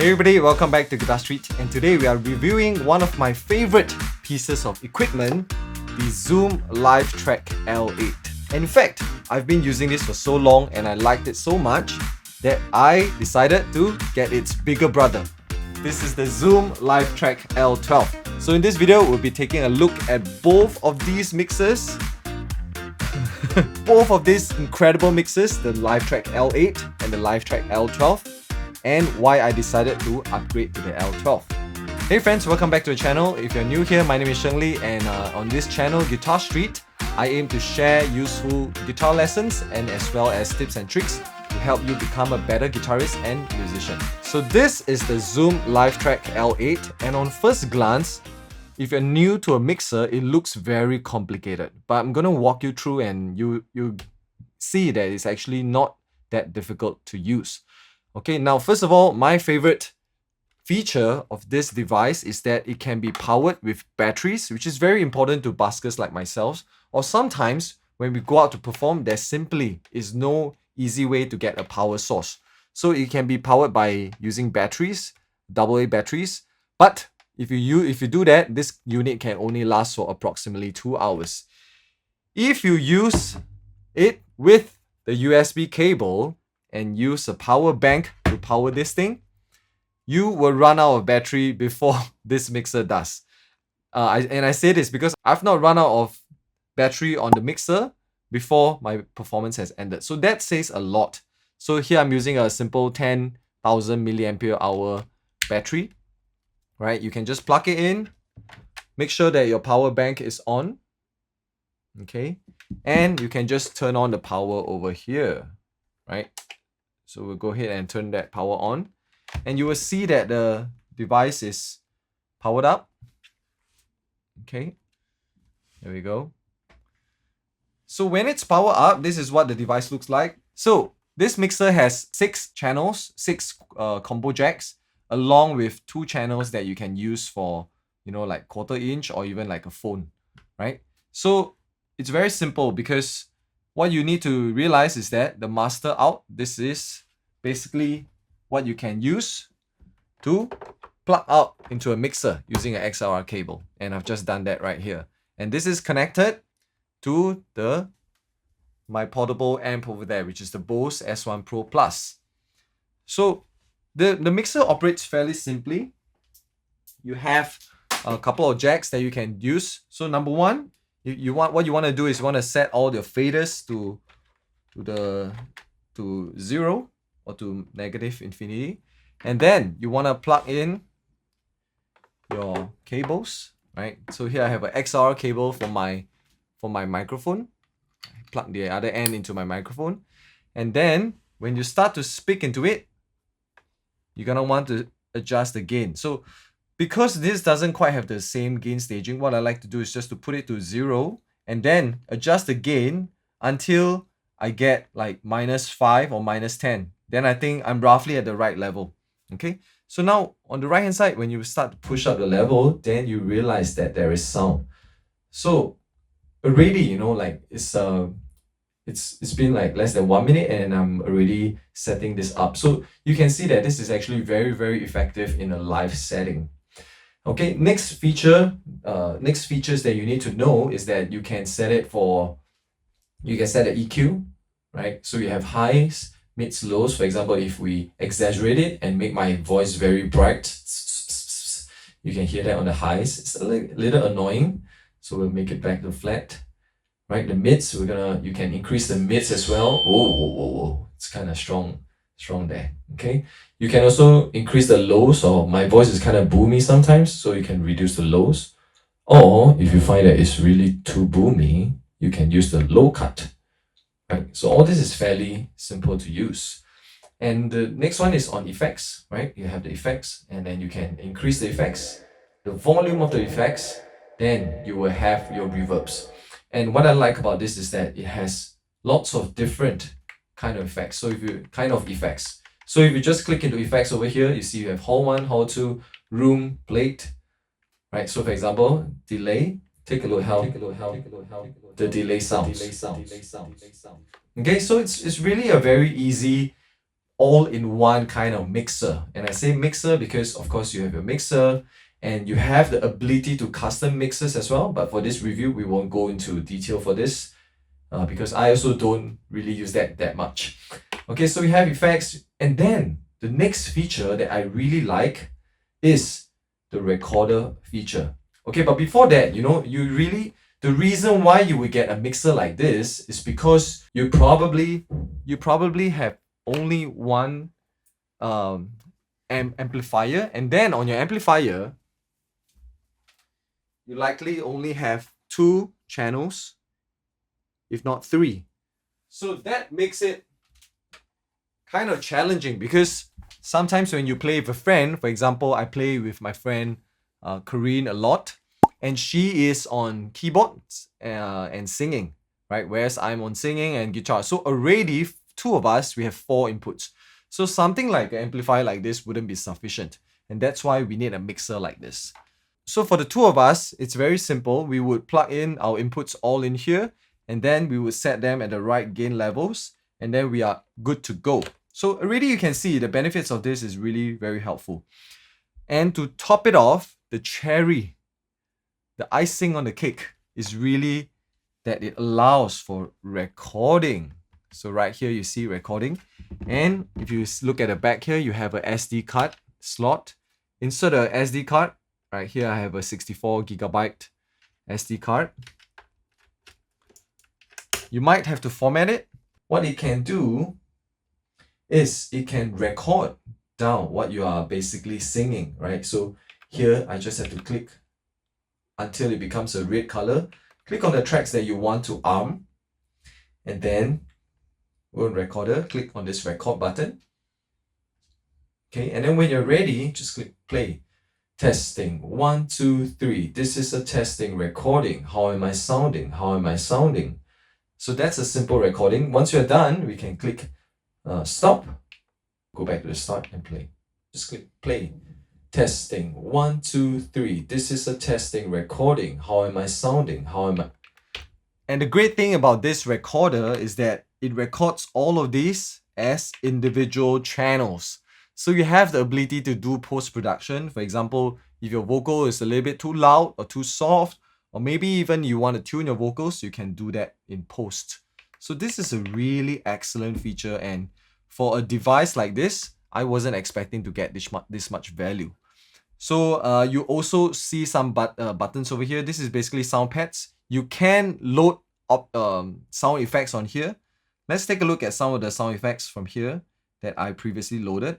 Hey everybody, welcome back to Guitar Street, and today we are reviewing one of my favorite pieces of equipment, the Zoom LiveTrak L-8. And in fact, I've been using this for so long and I liked it so much that I decided to get its bigger brother. This is the Zoom LiveTrak L-12. So in this video, we'll be taking a look at both of these mixers. Both of these incredible mixers, the LiveTrak L-8 and the LiveTrak L-12. And why I decided to upgrade to the L12. Hey friends, welcome back to the channel. If you're new here, my name is Sheng Li, and on this channel, Guitar Street, I aim to share useful guitar lessons and as well as tips and tricks to help you become a better guitarist and musician. So this is the Zoom LiveTrak L8, and on first glance, if you're new to a mixer, it looks very complicated. But I'm gonna walk you through and you see that it's actually not that difficult to use. Okay, now first of all, my favorite feature of this device is that it can be powered with batteries, which is very important to buskers like myself. Or sometimes when we go out to perform, there simply is no easy way to get a power source. So it can be powered by using batteries, AA batteries. But if you do that, this unit can only last for approximately 2 hours. If you use it with the USB cable and use a power bank to power this thing, you will run out of battery before this mixer does. I say this because I've not run out of battery on the mixer before my performance has ended. So that says a lot. So here I'm using a simple 10,000 milliampere hour battery, right? You can just plug it in, make sure that your power bank is on, okay? And you can just turn on the power over here, right? So we'll go ahead and turn that power on, and you will see that the device is powered up. Okay, there we go. So when it's powered up, this is what the device looks like. So this mixer has 6 channels, 6 combo jacks, along with 2 channels that you can use for, you know, like 1/4 inch or even like a phone, right? So it's very simple because what you need to realize is that the master out, this is basically what you can use to plug out into a mixer using an XLR cable. And I've just done that right here. And this is connected to my portable amp over there, which is the Bose S1 Pro Plus. So the mixer operates fairly simply. You have a couple of jacks that you can use. So number one, what you want to do is you want to set all the faders to 0 or to negative infinity, and then you want to plug in your cables, right? So here I have an XLR cable for my microphone. Plug the other end into my microphone, and then when you start to speak into it, you're gonna want to adjust the gain. So because this doesn't quite have the same gain staging, what I like to do is just to put it to 0 and then adjust the gain until I get like -5 or -10. Then I think I'm roughly at the right level. Okay, so now on the right hand side, when you start to push up the level, then you realize that there is sound. So already, you know, like it's been like less than 1 minute and I'm already setting this up. So you can see that this is actually very, very effective in a live setting. Okay, next features that you need to know is that you can set the EQ, right? So you have highs, mids, lows. For example, if we exaggerate it and make my voice very bright, you can hear that on the highs. It's a little annoying, so we'll make it back to flat, right? The mids, you can increase the mids as well. Oh, it's kind of strong there. Okay, you can also increase the lows, or my voice is kind of boomy sometimes, so you can reduce the lows. Or if you find that it's really too boomy, you can use the low cut. Right? So all this is fairly simple to use. And the next one is on effects, right? You have the effects, and then you can increase the effects, the volume of the effects, then you will have your reverbs. And what I like about this is that it has lots of different kind of effects. So if you just click into effects over here, you see you have hall 1, hall 2, room, plate, right? So for example, delay. Take a look how the delay sounds. Okay, so it's really a very easy all-in-one kind of mixer. And I say mixer because of course you have your mixer and you have the ability to custom mixers as well. But for this review, we won't go into detail for this because I also don't really use that much. Okay, so we have effects, and then the next feature that I really like is the recorder feature. Okay, but before that, the reason why you would get a mixer like this is because you probably have only one amplifier, and then on your amplifier you likely only have 2 channels, if not 3. So that makes it kind of challenging because sometimes when you play with a friend, for example, I play with my friend Corinne a lot, and she is on keyboards and singing, right? Whereas I'm on singing and guitar. So already 2 of us, we have 4 inputs. So something like an amplifier like this wouldn't be sufficient. And that's why we need a mixer like this. So for the 2 of us, it's very simple. We would plug in our inputs all in here, and then we would set them at the right gain levels, and then we are good to go. So already you can see the benefits of this is really very helpful. And to top it off, the cherry, the icing on the cake is really that it allows for recording. So right here you see recording, and if you look at the back here, you have a SD card slot. Insert a SD card. Right here I have a 64GB SD card. You might have to format it. What it can do is it can record down what you are basically singing, right? So here I just have to click until it becomes a red color. Click on the tracks that you want to arm, and then go on recorder, click on this record button. Okay, and then when you're ready, just click play. Testing 1, 2, 3. This is a testing recording. How am I sounding? How am I sounding? So that's a simple recording. Once you're done, we can click stop. Go back to the start and play. Just click play. Testing 1, 2, 3. This is a testing recording. How am I sounding? How am I? And the great thing about this recorder is that it records all of these as individual channels. So you have the ability to do post-production. For example, if your vocal is a little bit too loud or too soft, or maybe even you want to tune your vocals, you can do that in post. So this is a really excellent feature, and for a device like this, I wasn't expecting to get this much value. So you also see some buttons over here. This is basically sound pads. You can load up sound effects on here. Let's take a look at some of the sound effects from here that I previously loaded.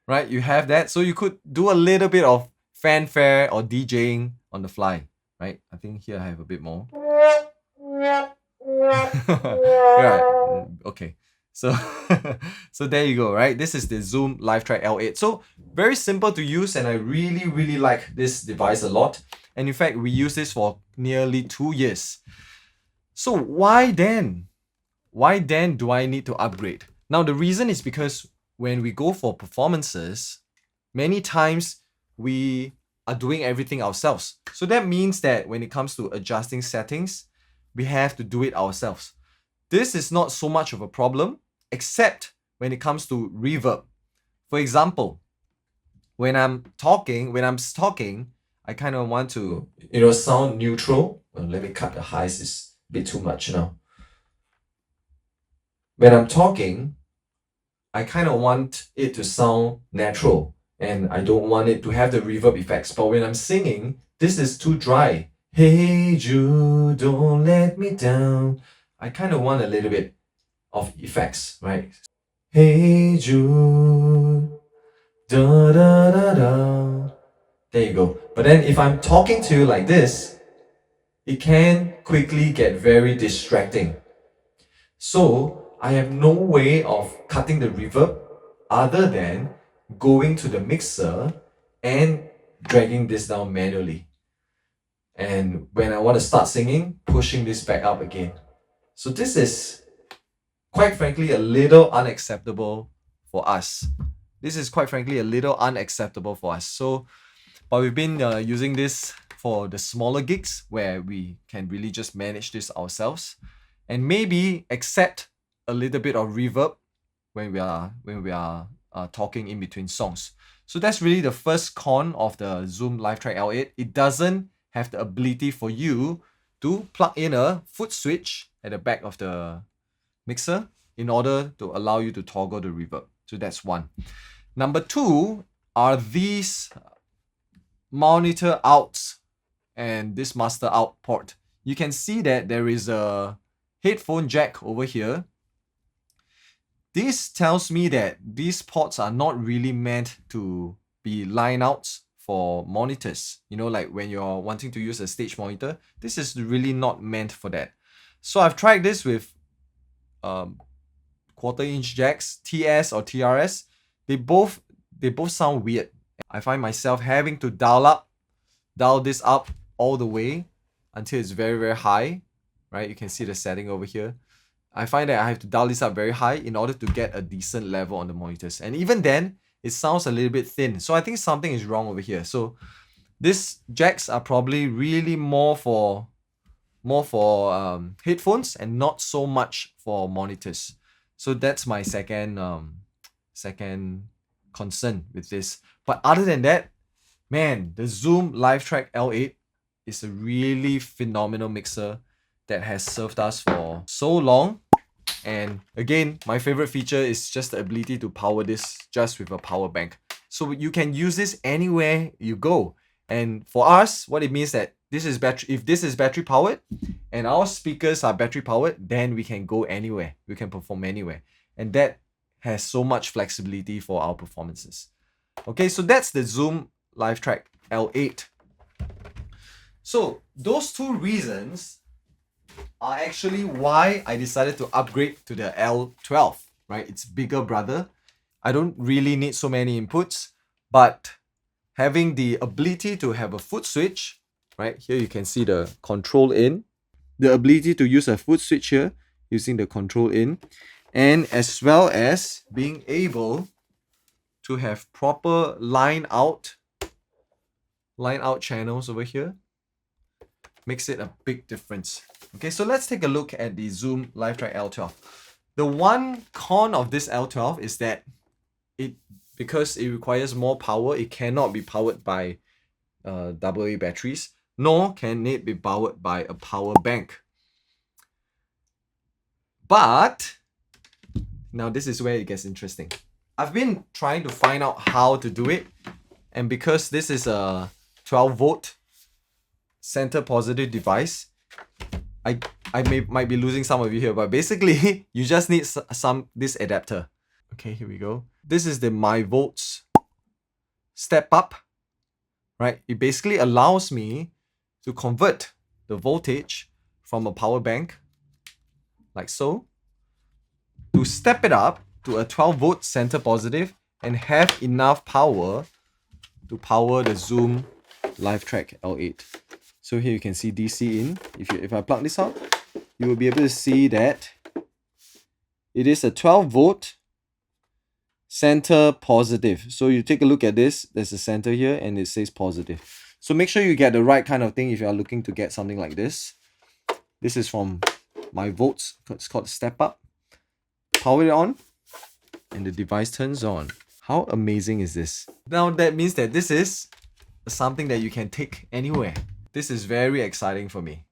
Right, you have that. So you could do a little bit of fanfare or DJing on the fly, right? I think here I have a bit more. Right, okay. So, so there you go, right? This is the Zoom LiveTrak L-8. So very simple to use, and I really like this device a lot. And in fact, we use this for nearly 2 years. So why then? Why then do I need to upgrade? Now the reason is because when we go for performances, many times we are doing everything ourselves. So that means that when it comes to adjusting settings, we have to do it ourselves. This is not so much of a problem, except when it comes to reverb. For example, when I'm talking, I kind of want to, sound neutral. Well, let me cut the highs, it's a bit too much now. When I'm talking, I kind of want it to sound natural, and I don't want it to have the reverb effects. But when I'm singing, this is too dry. Hey Jude, don't let me down. I kind of want a little bit of effects, right? Hey Jude, da da da da. There you go. But then if I'm talking to you like this, it can quickly get very distracting. So I have no way of cutting the reverb other than going to the mixer and dragging this down manually. And when I want to start singing, pushing this back up again. So this is, quite frankly, a little unacceptable for us. This is quite frankly a little unacceptable for us. So, but we've been using this for the smaller gigs where we can really just manage this ourselves, and maybe accept a little bit of reverb when we are talking in between songs. So that's really the first con of the Zoom LiveTrak L-8. It doesn't have the ability for you to plug in a foot switch at the back of the mixer in order to allow you to toggle the reverb. So that's one. Number two are these monitor outs and this master out port. You can see that there is a headphone jack over here. This tells me that these ports are not really meant to be line outs for monitors. You know, like when you're wanting to use a stage monitor, this is really not meant for that. So I've tried this with quarter-inch jacks, TS or TRS. They both sound weird. I find myself having to dial this up all the way until it's very, very high, right? You can see the setting over here. I find that I have to dial this up very high in order to get a decent level on the monitors. And even then, it sounds a little bit thin. So I think something is wrong over here. So these jacks are probably really more for headphones and not so much for monitors. So that's my second concern with this. But other than that, man, the Zoom LiveTrak L-8 is a really phenomenal mixer that has served us for so long. And again, my favorite feature is just the ability to power this just with a power bank. So you can use this anywhere you go. And for us, what it means that this is battery, if this is battery powered and our speakers are battery powered, then we can go anywhere. We can perform anywhere. And that has so much flexibility for our performances. Okay, so that's the Zoom LiveTrak L-8. So those two reasons are actually why I decided to upgrade to the L12, right? It's bigger brother. I don't really need so many inputs, but having the ability to have a foot switch, right? Here you can see the control in, the ability to use a foot switch here using the control in, and as well as being able to have proper line out channels over here makes it a big difference. Okay, so let's take a look at the Zoom LiveTrak L12. The one con of this L12 is that because it requires more power, it cannot be powered by AA batteries, nor can it be powered by a power bank. But now this is where it gets interesting. I've been trying to find out how to do it, and because this is a 12-volt center positive device, I might be losing some of you here, but basically you just need this adapter. Okay, here we go. This is the my volts step up, right? It basically allows me to convert the voltage from a power bank like so to step it up to a 12-volt center positive and have enough power to power the Zoom LiveTrak L-8. So here you can see DC in. If I plug this out, you will be able to see that it is a 12-volt center positive. So you take a look at this, there's a center here and it says positive. So make sure you get the right kind of thing if you are looking to get something like this. This is from my volts, it's called step up. Power it on and the device turns on. How amazing is this? Now that means that this is something that you can take anywhere. This is very exciting for me.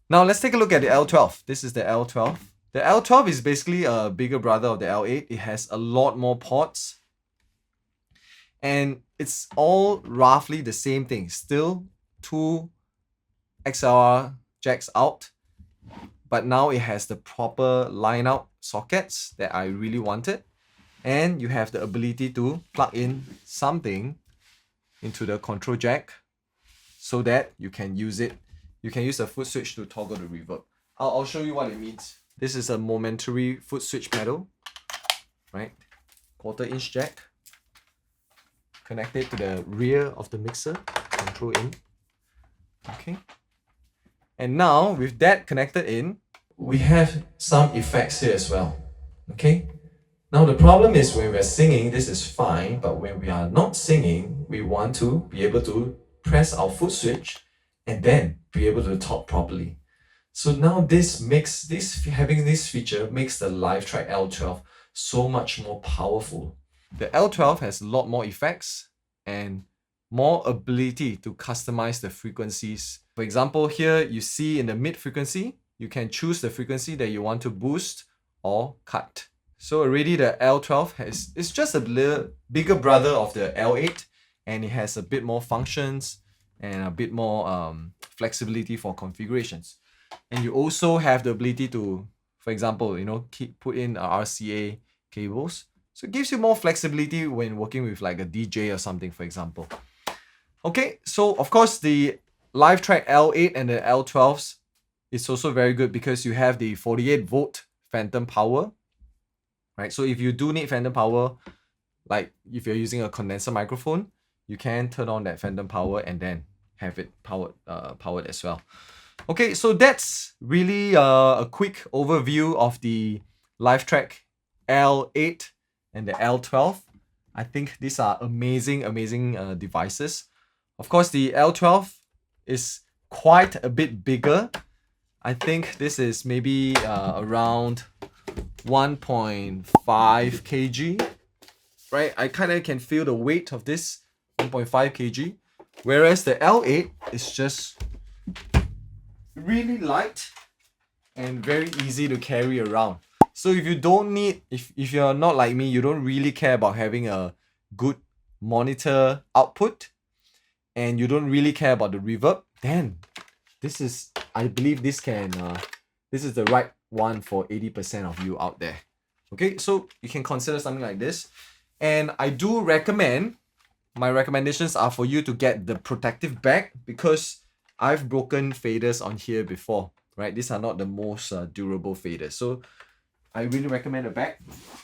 Now let's take a look at the L12. This is the L12. The L12 is basically a bigger brother of the L8. It has a lot more ports. And it's all roughly the same thing. Still 2 XLR jacks out. But now it has the proper line out sockets that I really wanted. And you have the ability to plug in something into the control jack so that you can use it. You can use a foot switch to toggle the reverb. I'll show you what it means. This is a momentary foot switch pedal, right? 1/4-inch jack connected to the rear of the mixer, control in. Okay. And now with that connected in, we have some effects here as well. Okay. Now the problem is when we're singing, this is fine, but when we are not singing, we want to be able to press our foot switch and then be able to talk properly. So now having this feature makes the LiveTrak L12 so much more powerful. The L12 has a lot more effects and more ability to customize the frequencies. For example, here you see in the mid frequency, you can choose the frequency that you want to boost or cut. So already the L12 it's just a little bigger brother of the L8, and it has a bit more functions and a bit more flexibility for configurations. And you also have the ability to, for example, put in RCA cables. So it gives you more flexibility when working with like a DJ or something, for example. Okay, so of course the LiveTrak L8 and the L12s is also very good because you have the 48-volt phantom power, right? So if you do need phantom power, like if you're using a condenser microphone, you can turn on that phantom power and then have it powered as well. Okay, so that's really a quick overview of the LiveTrak L8 and the L12. I think these are amazing devices. Of course, the L12 is quite a bit bigger. I think this is maybe around 1.5 kg, right? I kind of can feel the weight of this 1.5 kg, whereas the L8 is just really light and very easy to carry around. So if you don't need, if you're not like me, you don't really care about having a good monitor output and you don't really care about the reverb, then this is, I believe this is the right one for 80% of you out there. Okay, so you can consider something like this. And I do recommend, my recommendations are for you to get the protective bag because I've broken faders on here before, right? These are not the most durable faders. So I really recommend a bag.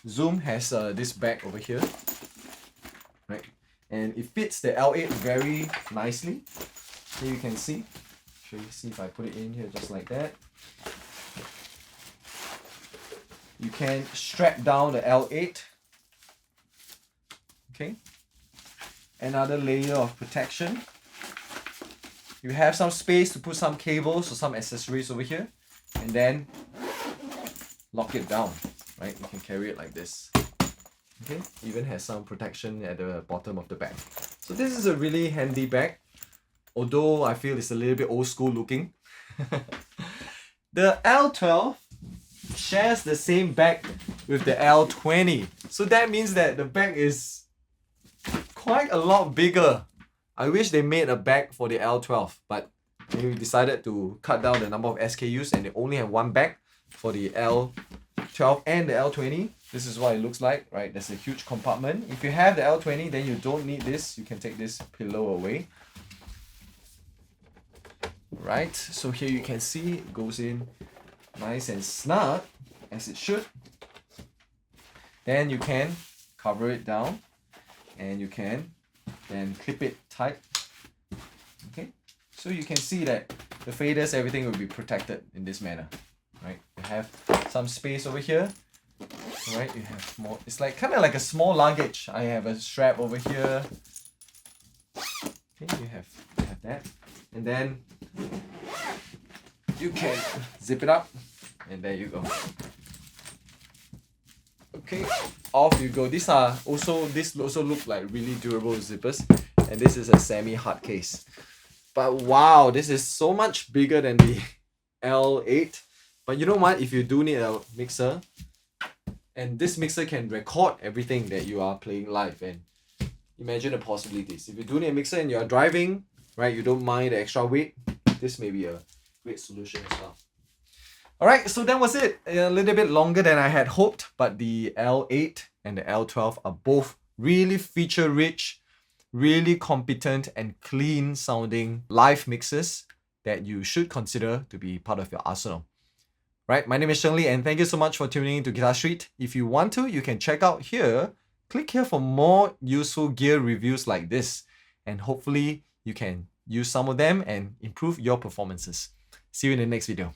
Zoom has this bag over here, right? And it fits the L8 very nicely. Here you can see. See if I put it in here just like that. You can strap down the L8. Okay. Another layer of protection. You have some space to put some cables or some accessories over here, and then lock it down, right? You can carry it like this. Okay, even has some protection at the bottom of the bag. So this is a really handy bag, although I feel it's a little bit old school looking. The L12 shares the same bag with the L20. So that means that the bag is quite a lot bigger. I wish they made a bag for the L12, but they decided to cut down the number of SKUs and they only have one bag for the L12 and the L20. This is what it looks like, right? There's a huge compartment. If you have the L20, then you don't need this. You can take this pillow away. Right, so here you can see it goes in nice and snug, as it should. Then you can cover it down and you can then clip it tight. Okay, so you can see that the faders, everything will be protected in this manner, right? You have some space over here, right? You have more, it's like kind of like a small luggage. I have a strap over here. Okay, you have that, and then you can zip it up, and there you go. Okay, off you go. This also look like really durable zippers, and this is a semi-hard case. But wow, this is so much bigger than the L8. But you know what? If you do need a mixer, and this mixer can record everything that you are playing live, and imagine the possibilities. If you do need a mixer and you are driving, right, you don't mind the extra weight, this may be a great solution as well. Alright, so that was it. A little bit longer than I had hoped, but the L8 and the L12 are both really feature-rich, really competent and clean sounding live mixers that you should consider to be part of your arsenal. Right, my name is Sheng Li and thank you so much for tuning in to Guitar Street. If you want to, you can check out here, click here for more useful gear reviews like this, and hopefully you can use some of them and improve your performances. See you in the next video.